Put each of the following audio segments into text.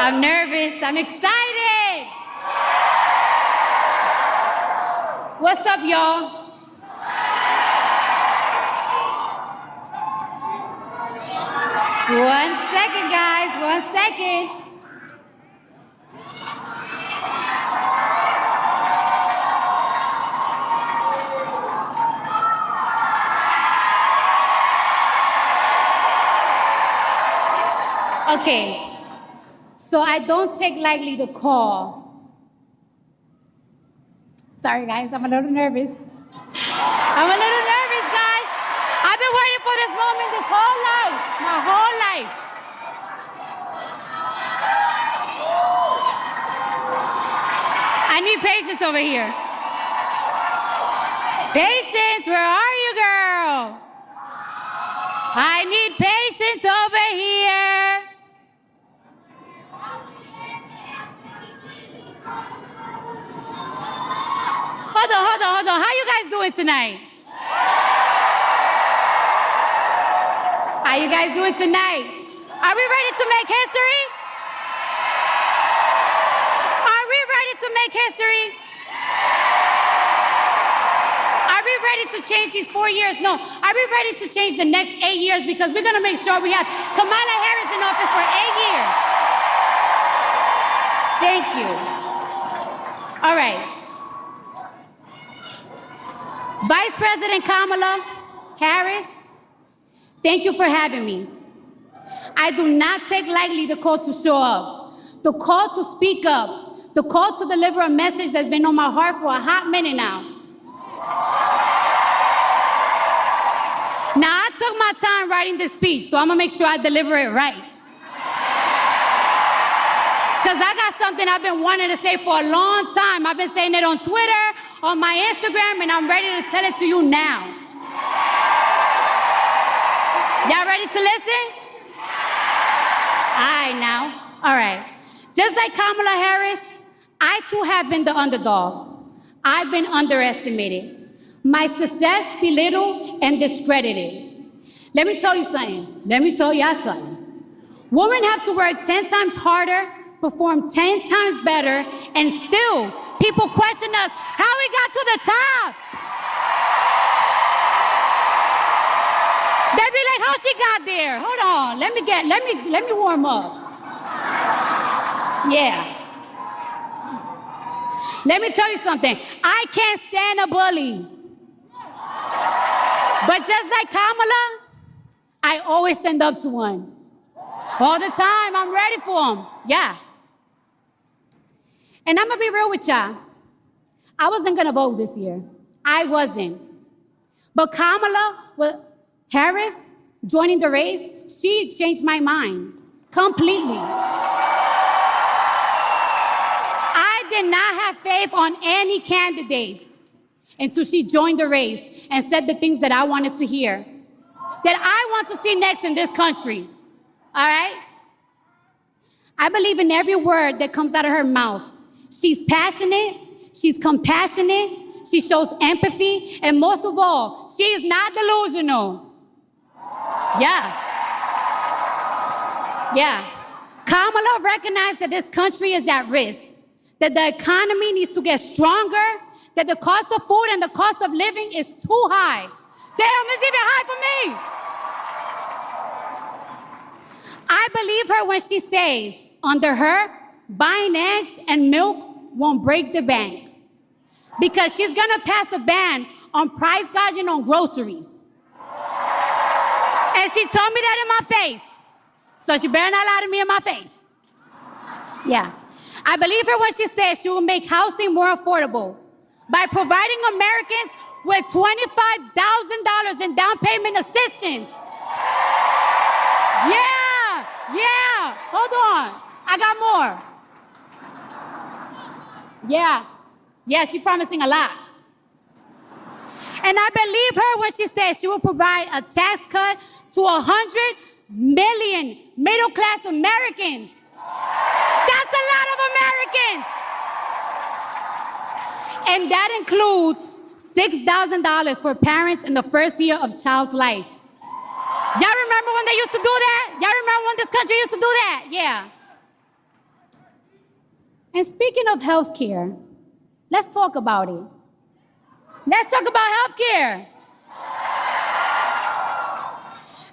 I'm nervous. I'm excited. What's up, y'all? One second, guys. 1 second. Okay. So I don't take lightly the call. Sorry, guys. I'm a little nervous. I'm a little nervous, guys. I've been waiting for this moment this whole life, my whole life. I need patience over here. Patience, where are you, girl? I need patience over here. Hold on. How you guys doing tonight? How you guys doing tonight? Are we ready to make history? Are we ready to make history? Are we ready to change these 4 years? No. Are we ready to change the next 8 years? Because we're going to make sure we have Kamala Harris in office for 8 years. Thank you. All right. Vice President Kamala Harris, thank you for having me. I do not take lightly the call to show up, the call to speak up, the call to deliver a message that's been on my heart for a hot minute now. Now, I took my time writing this speech, so I'm gonna make sure I deliver it right. Because I got something I've been wanting to say for a long time. I've been saying it on Twitter, on my Instagram, and I'm ready to tell it to you now. Y'all ready to listen? All right, now. All right. Just like Kamala Harris, I too have been the underdog. I've been underestimated. My success belittled and discredited. Let me tell you something. Let me tell y'all something. Women have to work 10 times harder, perform 10 times better, and still people question us how we got to the top. They be like, how she got there? Hold on, let me warm up. Yeah. Let me tell you something. I can't stand a bully. But just like Kamala, I always stand up to one. All the time, I'm ready for him. Yeah. And I'm gonna be real with y'all. I wasn't gonna vote this year. I wasn't. But Kamala Harris joining the race, she changed my mind completely. I did not have faith on any candidates until she joined the race and said the things that I wanted to hear, that I want to see next in this country. All right? I believe in every word that comes out of her mouth. She's passionate, she's compassionate, she shows empathy, and most of all, she is not delusional. Yeah. Kamala recognized that this country is at risk, that the economy needs to get stronger, that the cost of food and the cost of living is too high. Damn, it's even high for me. I believe her when she says, under her, buying eggs and milk won't break the bank, because she's gonna pass a ban on price gouging on groceries. And she told me that in my face, so she better not lie to me in my face. Yeah. I believe her when she says she will make housing more affordable by providing Americans with $25,000 in down payment assistance. Yeah, hold on. I got more. Yeah, she's promising a lot. And I believe her when she says she will provide a tax cut to 100 million middle-class Americans. That's a lot of Americans. And that includes $6,000 for parents in the first year of child's life. Y'all remember when they used to do that? Y'all remember when this country used to do that? Yeah. And speaking of healthcare, let's talk about it. Let's talk about healthcare.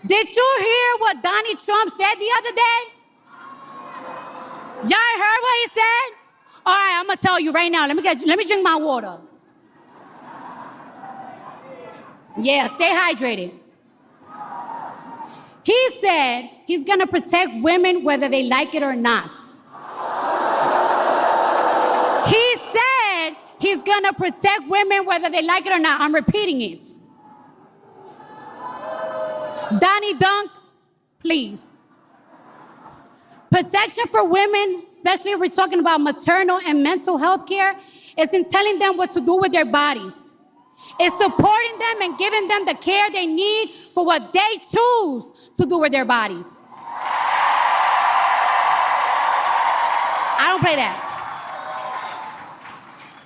Did you hear what Donald Trump said the other day? Y'all heard what he said? All right, I'm gonna tell you right now. Let me drink my water. Yeah, stay hydrated. He said he's gonna protect women whether they like it or not. He said he's gonna protect women whether they like it or not. I'm repeating it. Donnie Dunk, please. Protection for women, especially if we're talking about maternal and mental health care, is in telling them what to do with their bodies. It's supporting them and giving them the care they need for what they choose to do with their bodies. I don't play that.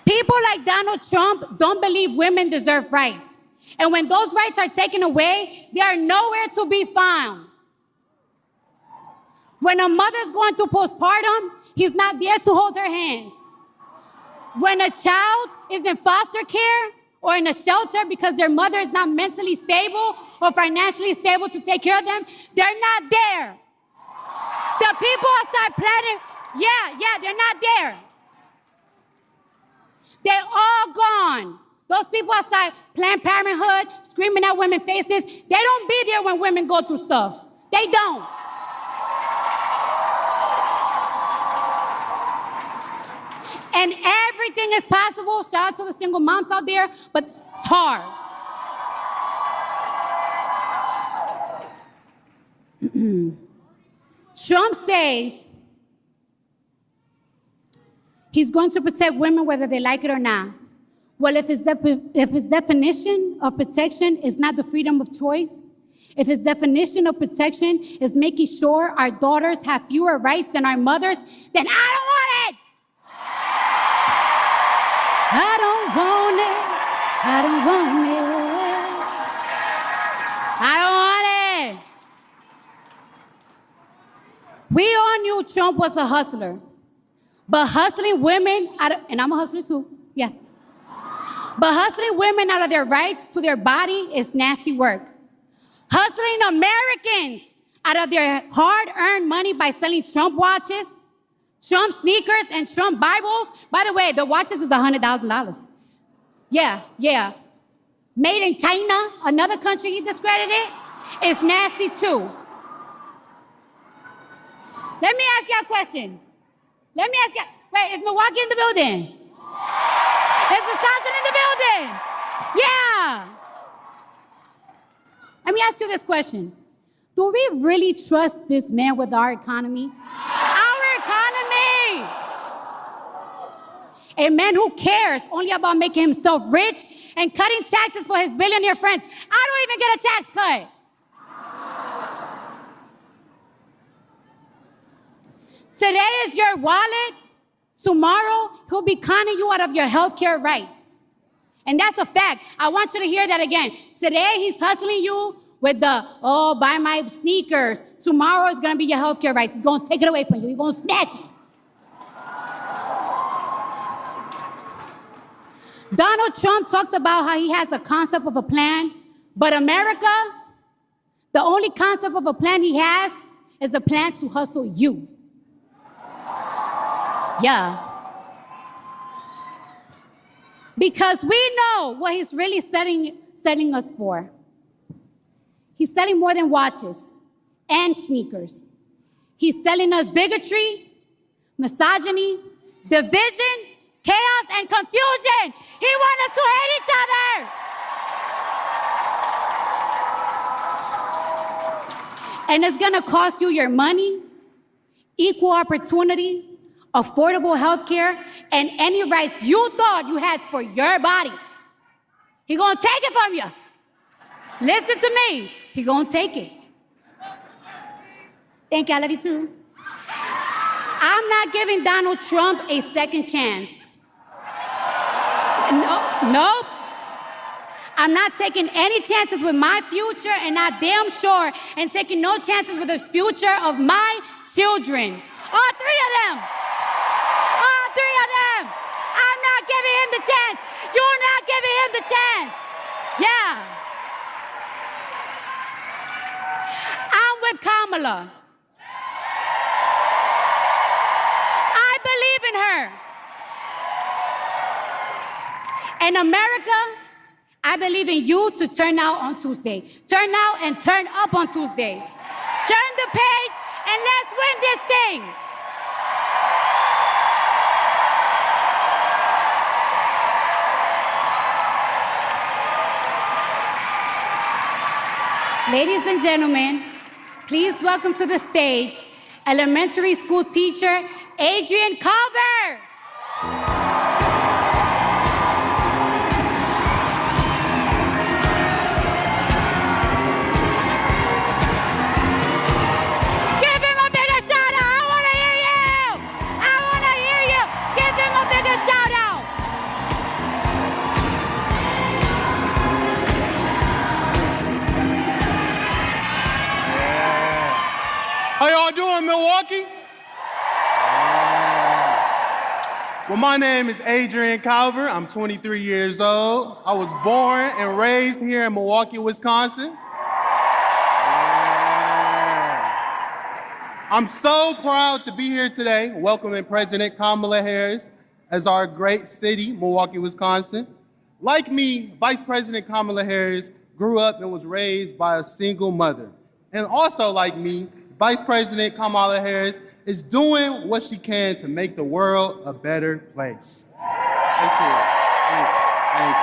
People like Donald Trump don't believe women deserve rights. And when those rights are taken away, they are nowhere to be found. When a mother's going through postpartum, he's not there to hold her hand. When a child is in foster care or in a shelter because their mother is not mentally stable or financially stable to take care of them, they're not there. The people outside planning, they're not there. They're all gone. Those people outside Planned Parenthood screaming at women's faces, they don't be there when women go through stuff. They don't. And everything is possible. Shout out to the single moms out there, but it's hard. Trump says he's going to protect women whether they like it or not. Well, if his definition of protection is not the freedom of choice, if his definition of protection is making sure our daughters have fewer rights than our mothers, then I don't want it. I don't want it. I don't want it. I don't want it. We all knew Trump was a hustler. But hustling women, and I'm a hustler too, yeah. But hustling women out of their rights to their body is nasty work. Hustling Americans out of their hard-earned money by selling Trump watches, Trump sneakers, and Trump Bibles. By the way, the watches is $100,000. Yeah. Made in China, another country he discredited, is nasty too. Let me ask you a question. Wait, is Milwaukee in the building? Is Wisconsin in the building? Yeah. Let me ask you this question. Do we really trust this man with our economy? Our economy! A man who cares only about making himself rich and cutting taxes for his billionaire friends. I don't even get a tax cut. Today is your wallet. Tomorrow, he'll be conning you out of your healthcare rights. And that's a fact. I want you to hear that again. Today, he's hustling you with buy my sneakers. Tomorrow is going to be your healthcare rights. He's going to take it away from you. He's going to snatch it. Donald Trump talks about how he has a concept of a plan, but America, the only concept of a plan he has is a plan to hustle you. Yeah. Because we know what he's really setting us for. He's selling more than watches and sneakers. He's selling us bigotry, misogyny, division, chaos, and confusion. He wants us to hate each other. And it's gonna cost you your money, equal opportunity, affordable health care, and any rights you thought you had for your body. He gonna take it from you. Listen to me. He gonna take it. Thank you, I love you too. I'm not giving Donald Trump a second chance. Nope. I'm not taking any chances with my future, and I damn sure and taking no chances with the future of my children. All three of them. All not giving him the chance. You're not giving him the chance. Yeah. I'm with Kamala. I believe in her. In America, I believe in you to turn out on Tuesday. Turn out and turn up on Tuesday. Turn the page and let's win this thing. Ladies and gentlemen, please welcome to the stage elementary school teacher Adrien Calver. Give him a bigger shout out. I want to hear you. I want to hear you. Give him a bigger shout out. How y'all doing, Milwaukee? Well, my name is Adrien Calver. I'm 23 years old. I was born and raised here in Milwaukee, Wisconsin. I'm so proud to be here today welcoming President Kamala Harris as our great city, Milwaukee, Wisconsin. Like me, Vice President Kamala Harris grew up and was raised by a single mother. And also like me, Vice President Kamala Harris is doing what she can to make the world a better place. Let's hear it. Thank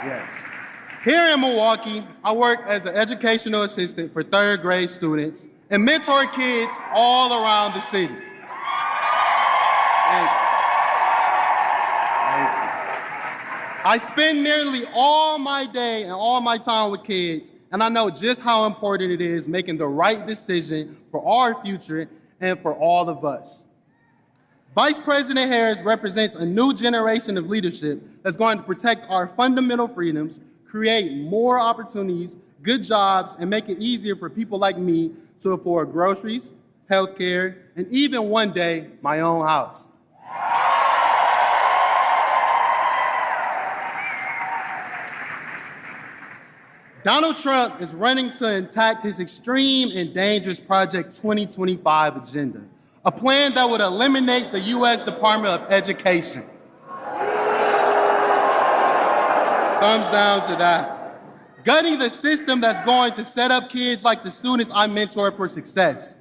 you. Yes. Here in Milwaukee, I work as an educational assistant for third grade students and mentor kids all around the city. Thank you. I spend nearly all my day and all my time with kids, and I know just how important it is making the right decision for our future and for all of us. Vice President Harris represents a new generation of leadership that's going to protect our fundamental freedoms, create more opportunities, good jobs, and make it easier for people like me to afford groceries, healthcare, and even one day, my own house. Donald Trump is running to enact his extreme and dangerous Project 2025 agenda, a plan that would eliminate the U.S. Department of Education. Thumbs down to that. Gutting the system that's going to set up kids like the students I mentor for success.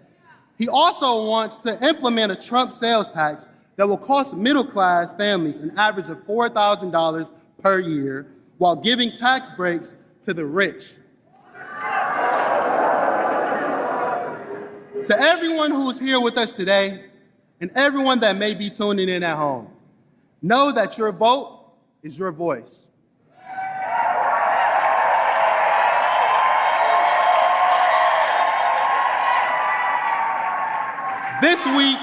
He also wants to implement a Trump sales tax that will cost middle-class families an average of $4,000 per year while giving tax breaks to the rich. To everyone who's here with us today, and everyone that may be tuning in at home, know that your vote is your voice. This week,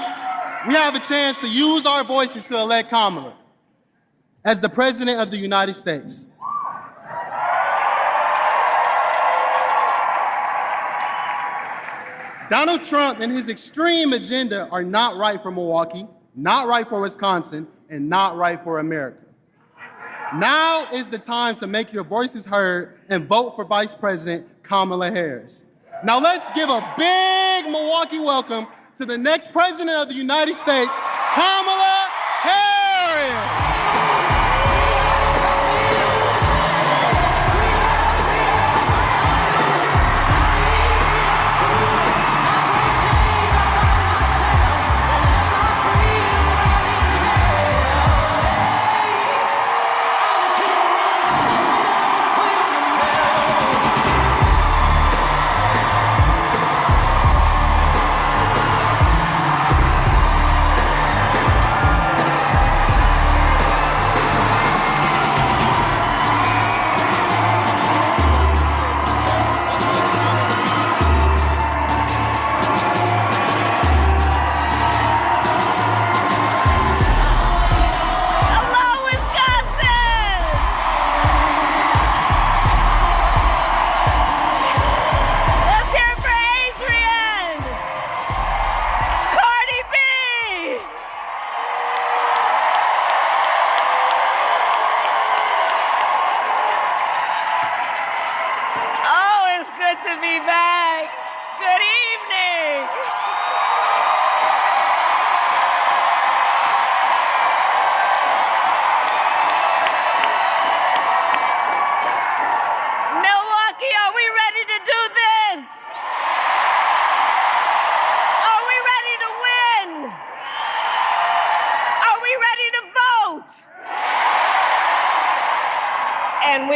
we have a chance to use our voices to elect Kamala as the President of the United States. Donald Trump and his extreme agenda are not right for Milwaukee, not right for Wisconsin, and not right for America. Now is the time to make your voices heard and vote for Vice President Kamala Harris. Now let's give a big Milwaukee welcome to the next President of the United States, Kamala Harris.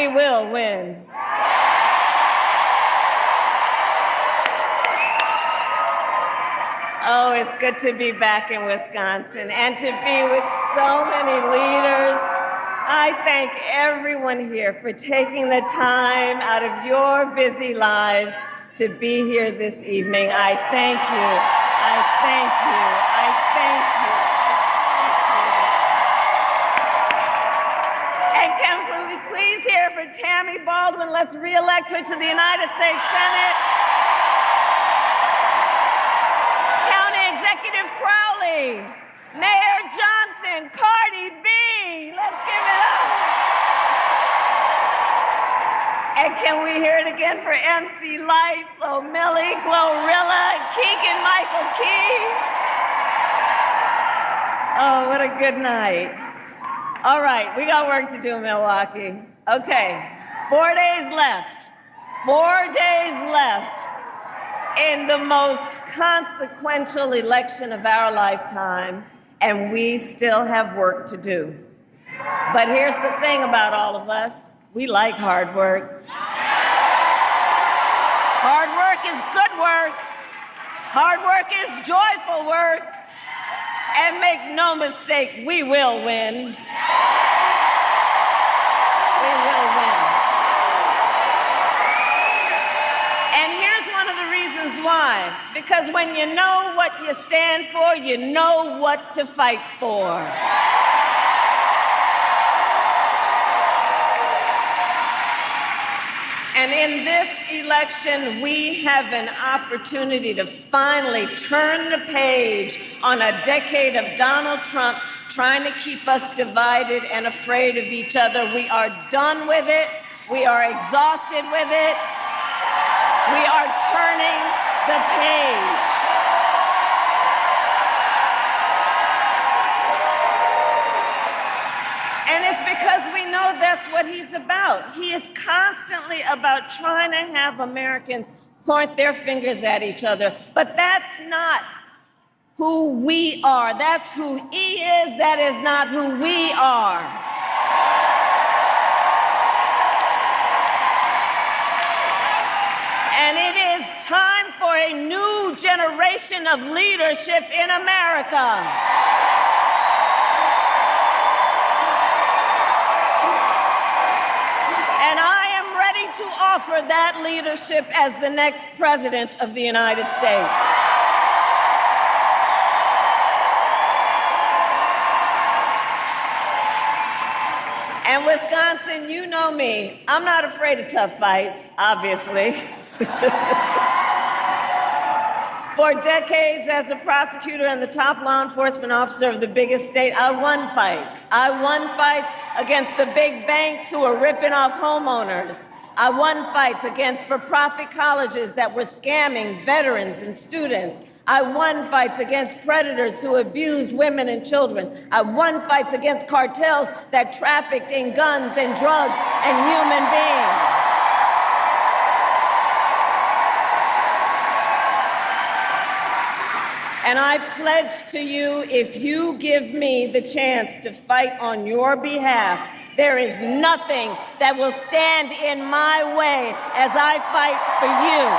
we will win. Oh, it's good to be back in Wisconsin and to be with so many leaders. I thank everyone here for taking the time out of your busy lives to be here this evening. I thank you. I thank you. I thank you. And can we please hear for Tammy Baldwin? Let's re-elect her to the United States Senate. County Executive Crowley, Mayor Johnson, Cardi B. Let's give it up. And can we hear it again for MC Light, Flo Millie, Glorilla, Keegan Michael Key? Oh, what a good night. All right, we got work to do in Milwaukee. Okay, 4 days left. 4 days left in the most consequential election of our lifetime, and we still have work to do. But here's the thing about all of us. We like hard work. Hard work is good work. Hard work is joyful work. And make no mistake, we will win. We will win. And here's one of the reasons why. Because when you know what you stand for, you know what to fight for. And in this election, we have an opportunity to finally turn the page on a decade of Donald Trump trying to keep us divided and afraid of each other. We are done with it. We are exhausted with it. We are turning the page. And it's because we know that's what he's about. He is constantly about trying to have Americans point their fingers at each other. But that's not who we are. That's who he is. That is not who we are. And it is time for a new generation of leadership in America. And I am ready to offer that leadership as the next president of the United States. And Wisconsin, you know me. I'm not afraid of tough fights, obviously. For decades as a prosecutor and the top law enforcement officer of the biggest state, I won fights. I won fights against the big banks who were ripping off homeowners. I won fights against for-profit colleges that were scamming veterans and students. I won fights against predators who abused women and children. I won fights against cartels that trafficked in guns and drugs and human beings. And I pledge to you, if you give me the chance to fight on your behalf, there is nothing that will stand in my way as I fight for you.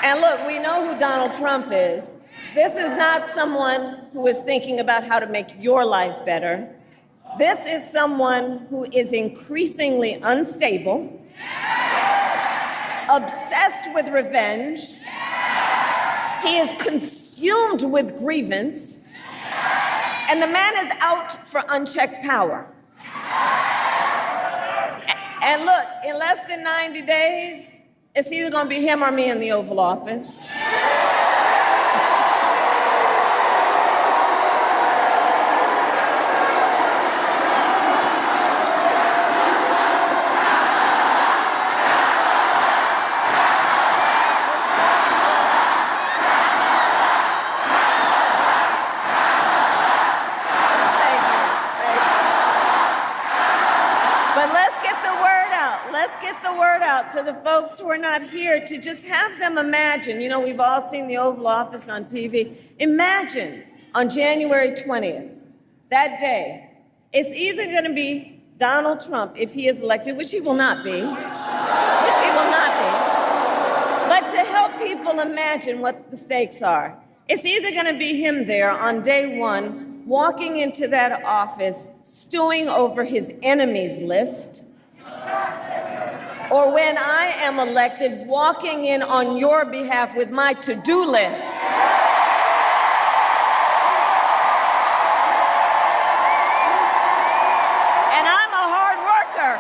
And look, we know who Donald Trump is. This is not someone who is thinking about how to make your life better. This is someone who is increasingly unstable, obsessed with revenge. He is consumed with grievance, and the man is out for unchecked power. And look, in less than 90 days, it's either going to be him or me in the Oval Office. But let's get the word out. Let's get the word out to the folks who are not here, to just have them imagine. You know, we've all seen the Oval Office on TV. Imagine on January 20th, that day, it's either going to be Donald Trump, if he is elected, which he will not be, but to help people imagine what the stakes are, it's either going to be him there on day one, walking into that office, stewing over his enemies list, or when I am elected, walking in on your behalf with my to-do list. And I'm a hard worker.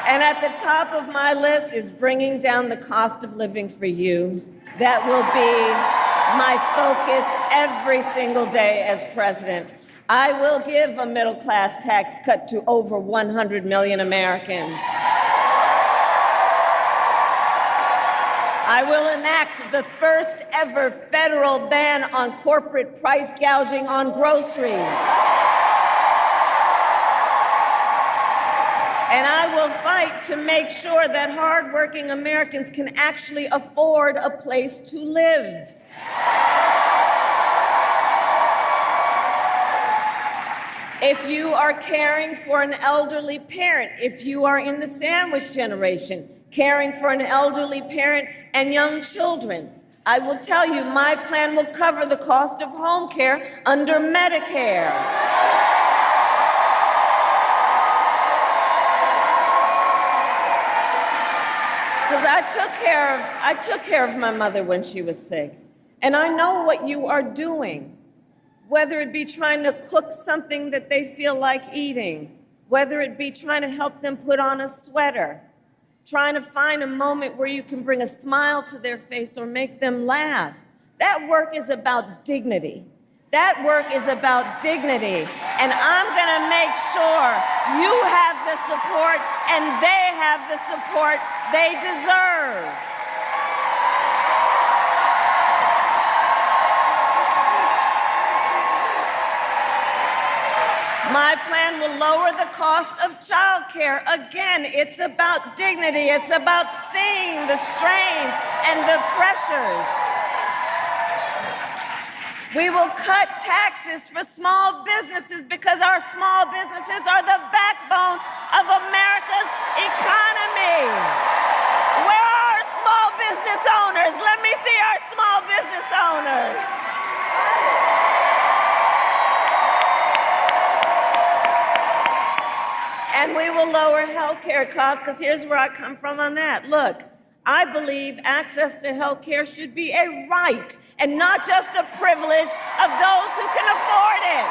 And at the top of my list is bringing down the cost of living for you. That will be my focus every single day as president. I will give a middle-class tax cut to over 100 million Americans. I will enact the first ever federal ban on corporate price gouging on groceries. And I will fight to make sure that hardworking Americans can actually afford a place to live. If you are caring for an elderly parent, if you are in the sandwich generation, caring for an elderly parent and young children, I will tell you my plan will cover the cost of home care under Medicare. Because I took care of my mother when she was sick. And I know what you are doing, whether it be trying to cook something that they feel like eating, whether it be trying to help them put on a sweater, trying to find a moment where you can bring a smile to their face or make them laugh. That work is about dignity. That work is about dignity. And I'm going to make sure you have the support and they have the support they deserve. My plan will lower the cost of childcare. Again, it's about dignity. It's about seeing the strains and the pressures. We will cut taxes for small businesses because our small businesses are the backbone of America's economy. Where are our small business owners? Let me see our small business owners. And we will lower health care costs, because here's where I come from on that. Look, I believe access to health care should be a right and not just a privilege of those who can afford it.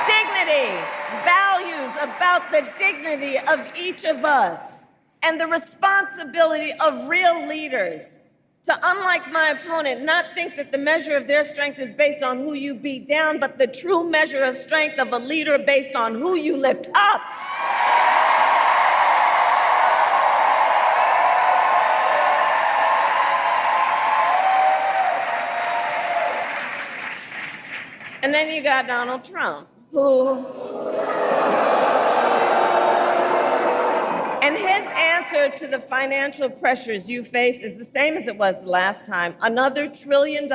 Dignity, values about the dignity of each of us, and the responsibility of real leaders to, unlike my opponent, not think that the measure of their strength is based on who you beat down, but the true measure of strength of a leader based on who you lift up. And then you got Donald Trump, and his answer to the financial pressures you face is the same as it was the last time: another $1 trillion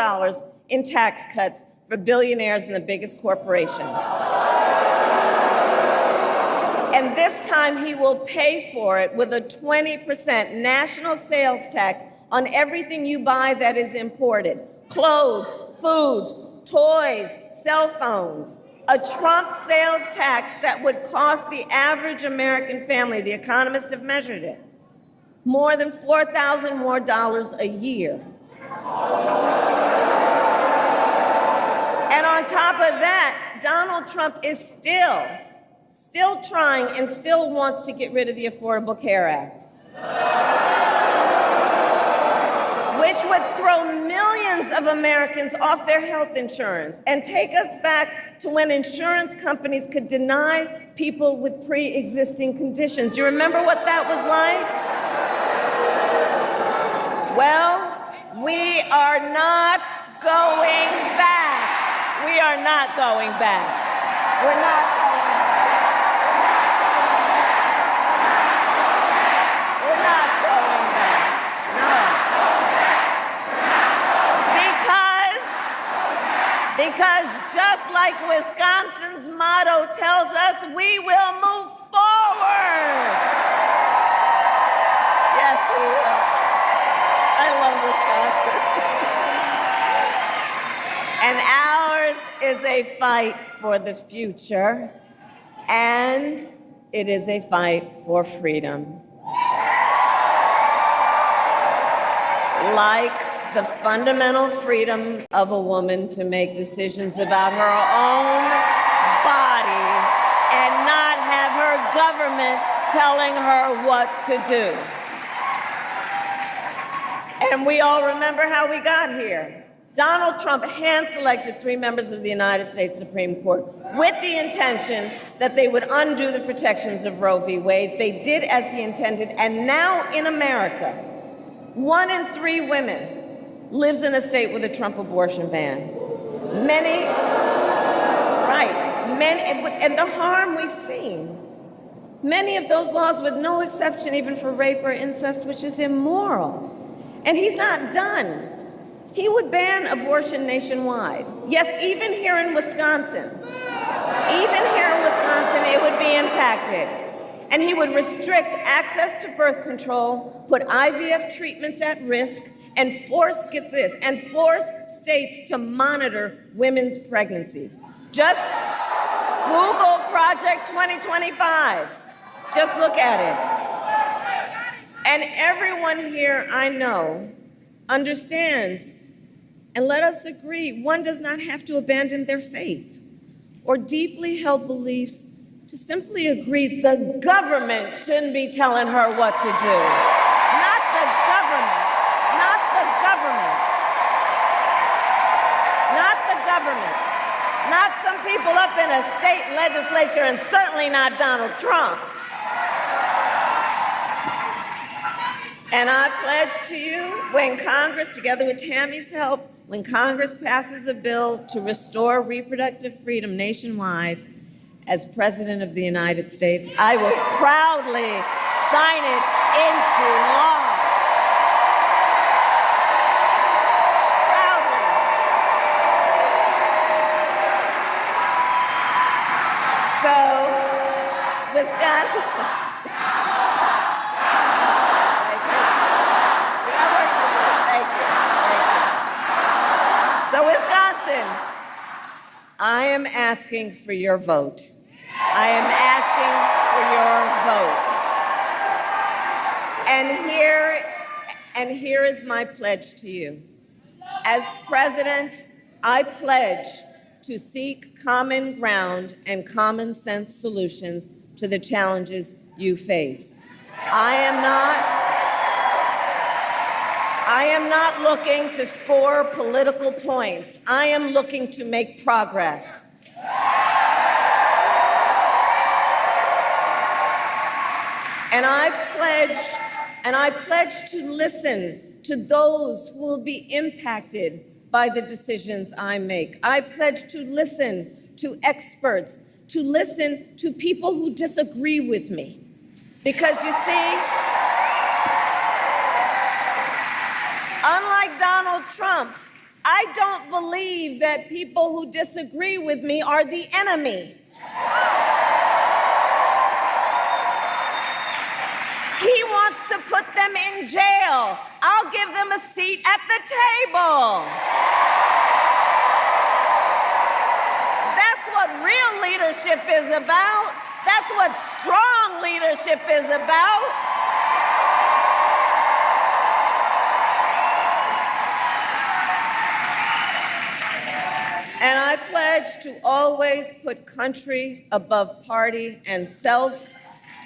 in tax cuts for billionaires and the biggest corporations. And this time he will pay for it with a 20% national sales tax on everything you buy that is imported: clothes, foods, toys, cell phones. A Trump sales tax that would cost the average American family, the economists have measured it, more than $4,000 more a year. And on top of that, Donald Trump is still trying and still wants to get rid of the Affordable Care Act, which would throw millions of Americans off their health insurance and take us back to when insurance companies could deny people with pre-existing conditions. You remember what that was like? Well, we are not going back. not going back. We're not going back. We're not going back. No. Because just like Wisconsin's motto tells us, we will move forward. Yes, we will. I love Wisconsin. And ours is a fight for the future, and it is a fight for freedom. Like the fundamental freedom of a woman to make decisions about her own body and not have her government telling her what to do. And we all remember how we got here. Donald Trump hand-selected 3 members of the United States Supreme Court with the intention that they would undo the protections of Roe v. Wade. They did as he intended, and now in America, 1 in 3 women lives in a state with a Trump abortion ban. Many, and the harm we've seen. Many of those laws with no exception even for rape or incest, which is immoral. And he's not done. He would ban abortion nationwide. Yes, even here in Wisconsin. Even here in Wisconsin, it would be impacted. And he would restrict access to birth control, put IVF treatments at risk, and force states to monitor women's pregnancies. Just Google Project 2025. Just look at it. And everyone here I know understands, and let us agree, one does not have to abandon their faith or deeply held beliefs to simply agree the government shouldn't be telling her what to do. Not the government. Not the government. Not the government. Not some people up in a state legislature, and certainly not Donald Trump. And I pledge to you, when Congress, together with Tammy's help, when Congress passes a bill to restore reproductive freedom nationwide, as President of the United States, I will proudly sign it into law. Proudly. So, Wisconsin. So, Wisconsin, I am asking for your vote. I am asking for your vote. And here is my pledge to you. As president, I pledge to seek common ground and common sense solutions to the challenges you face. I am not looking to score political points. I am looking to make progress. And I pledge to listen to those who will be impacted by the decisions I make. I pledge to listen to experts, to listen to people who disagree with me. Because you see, unlike Donald Trump, I don't believe that people who disagree with me are the enemy. He wants to put them in jail. I'll give them a seat at the table. That's what real leadership is about. That's what strong leadership is about. And I pledge to always put country above party and self,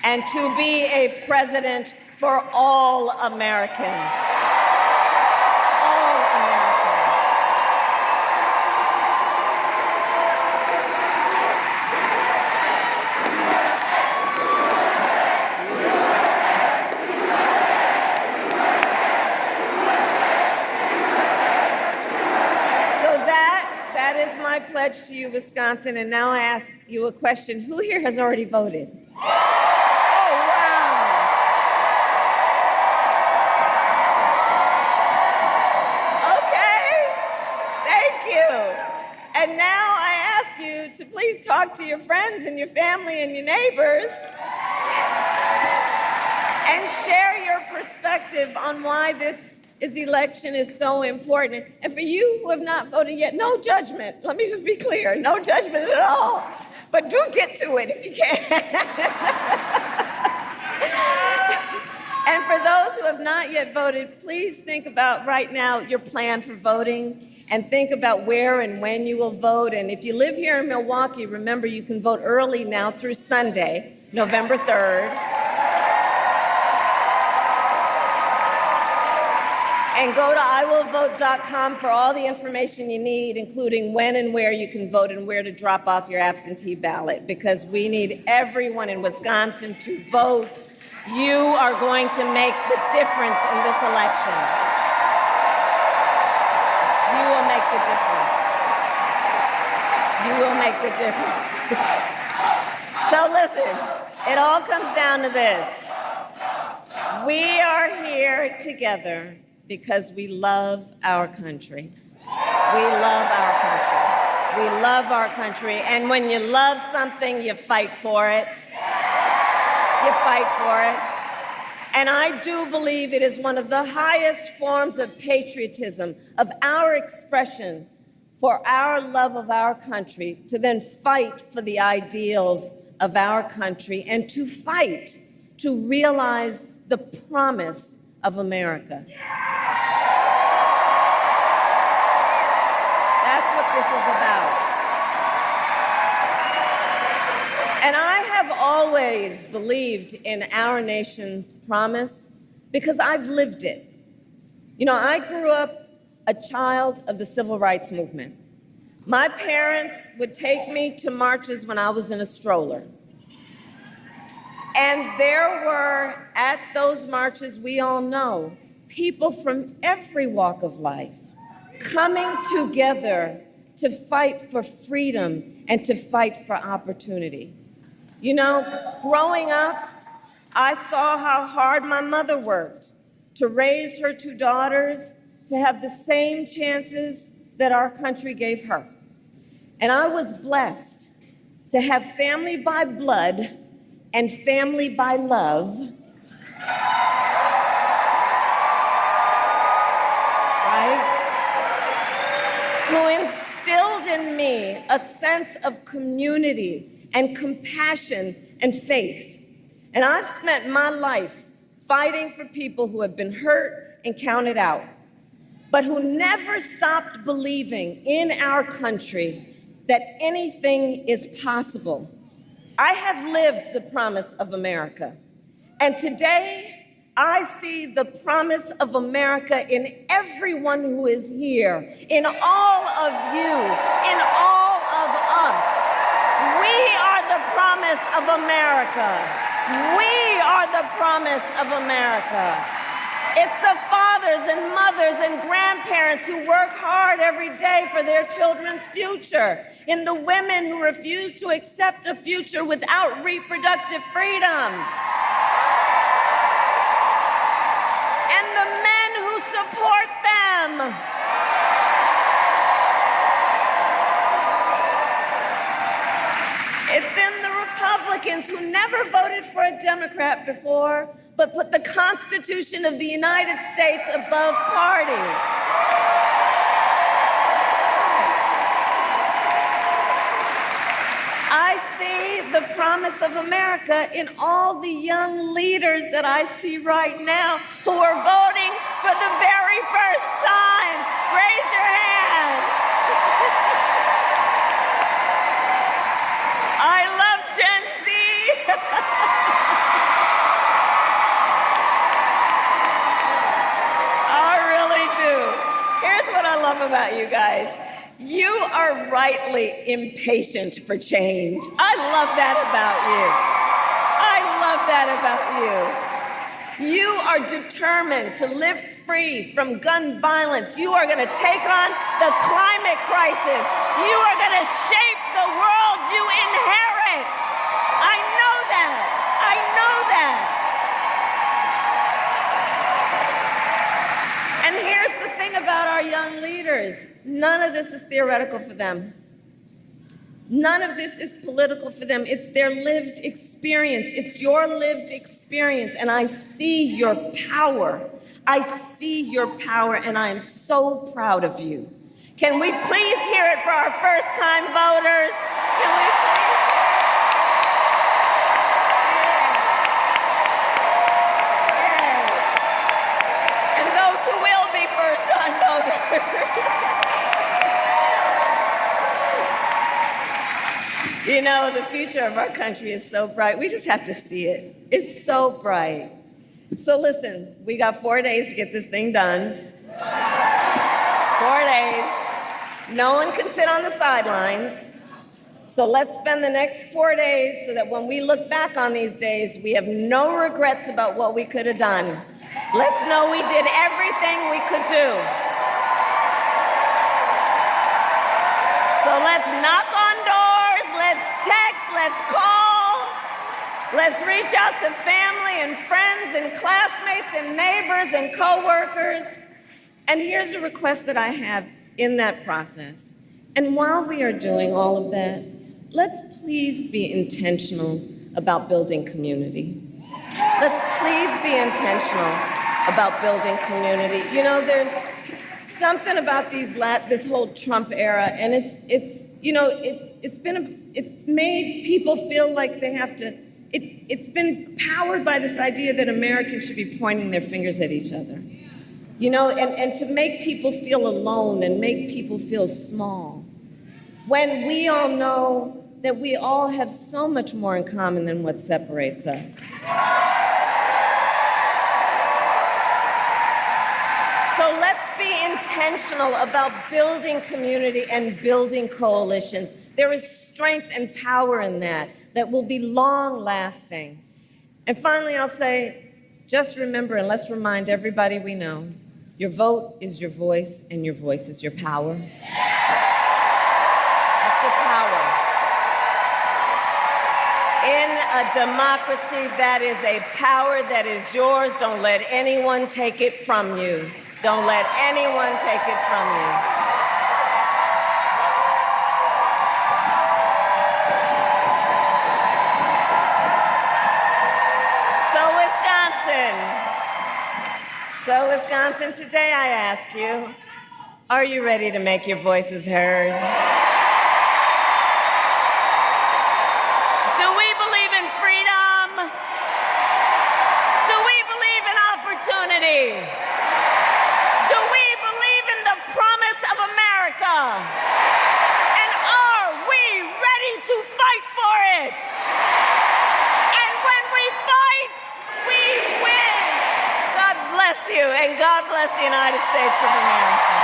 and to be a president for all Americans. All Americans. So that is my pledge to you, Wisconsin. And now I ask you a question. Who here has already voted? Oh, wow. Okay. Thank you. And now I ask you to please talk to your friends and your family and your neighbors and share your perspective on why this election is so important. And for you who have not voted yet, no judgment. Let me just be clear, no judgment at all. But do get to it if you can. And for those who have not yet voted, please think about right now your plan for voting and think about where and when you will vote. And if you live here in Milwaukee, remember you can vote early now through Sunday, November 3rd. And go to iwillvote.com for all the information you need, including when and where you can vote and where to drop off your absentee ballot, because we need everyone in Wisconsin to vote. You are going to make the difference in this election. You will make the difference. You will make the difference. So listen, it all comes down to this. We are here together because we love our country. We love our country. We love our country. And when you love something, you fight for it. You fight for it. And I do believe it is one of the highest forms of patriotism, of our expression for our love of our country, to then fight for the ideals of our country and to fight to realize the promise of America. That's what this is about. And I have always believed in our nation's promise because I've lived it. You know, I grew up a child of the civil rights movement. My parents would take me to marches when I was in a stroller. And there were, at those marches, we all know, people from every walk of life coming together to fight for freedom and to fight for opportunity. You know, growing up, I saw how hard my mother worked to raise her two daughters to have the same chances that our country gave her. And I was blessed to have family by blood and family by love, right? Who instilled in me a sense of community and compassion and faith. And I've spent my life fighting for people who have been hurt and counted out, but who never stopped believing in our country that anything is possible. I have lived the promise of America. And today, I see the promise of America in everyone who is here, in all of you, in all of us. We are the promise of America. We are the promise of America. It's the fathers and mothers and grandparents who work hard every day for their children's future, in the women who refuse to accept a future without reproductive freedom, and the men who support them. It's in the Republicans who never voted for a Democrat before, but put the Constitution of the United States above party. I see the promise of America in all the young leaders that I see right now who are voting for the very first time. Raise your hand. I love Gen Z. About you guys. You are rightly impatient for change. I love that about you. I love that about you. You are determined to live free from gun violence. You are going to take on the climate climate crisis. You are going to shape the world you inherit. I know that. I know that. And here's the thing about our young leaders. None of this is theoretical for them. None of this is political for them. It's their lived experience. It's your lived experience. And I see your power. I see your power, and I am so proud of you. Can we please hear it for our first-time voters? Can we please? Yeah. And those who will be first-time voters. You know, the future of our country is so bright. We just have to see it. It's so bright. So listen, we got 4 days to get this thing done. 4 days. No one can sit on the sidelines. So let's spend the next 4 days so that when we look back on these days, we have no regrets about what we could have done. Let's know we did everything we could do. So let's knock on doors, let's text, let's call, let's reach out to family and friends and classmates and neighbors and coworkers. And here's a request that I have in that process. And while we are doing all of that, let's please be intentional about building community. Let's please be intentional about building community. You know, there's something about this whole Trump era, and it's made people feel like they have to. It's been powered by this idea that Americans should be pointing their fingers at each other. You know, and to make people feel alone and make people feel small. When we all know that we all have so much more in common than what separates us. So let's be intentional about building community and building coalitions. There is strength and power in that will be long-lasting. And finally, I'll say, just remember, and let's remind everybody we know, your vote is your voice, and your voice is your power. That's your power. In a democracy, that is a power that is yours. Don't let anyone take it from you. Don't let anyone take it from you. So Wisconsin, today I ask you, are you ready to make your voices heard? Do we believe in freedom? Do we believe in opportunity? Do we believe in the promise of America? And are we ready to fight for it? And when we fight, we win. God bless you, and God bless the United States of America.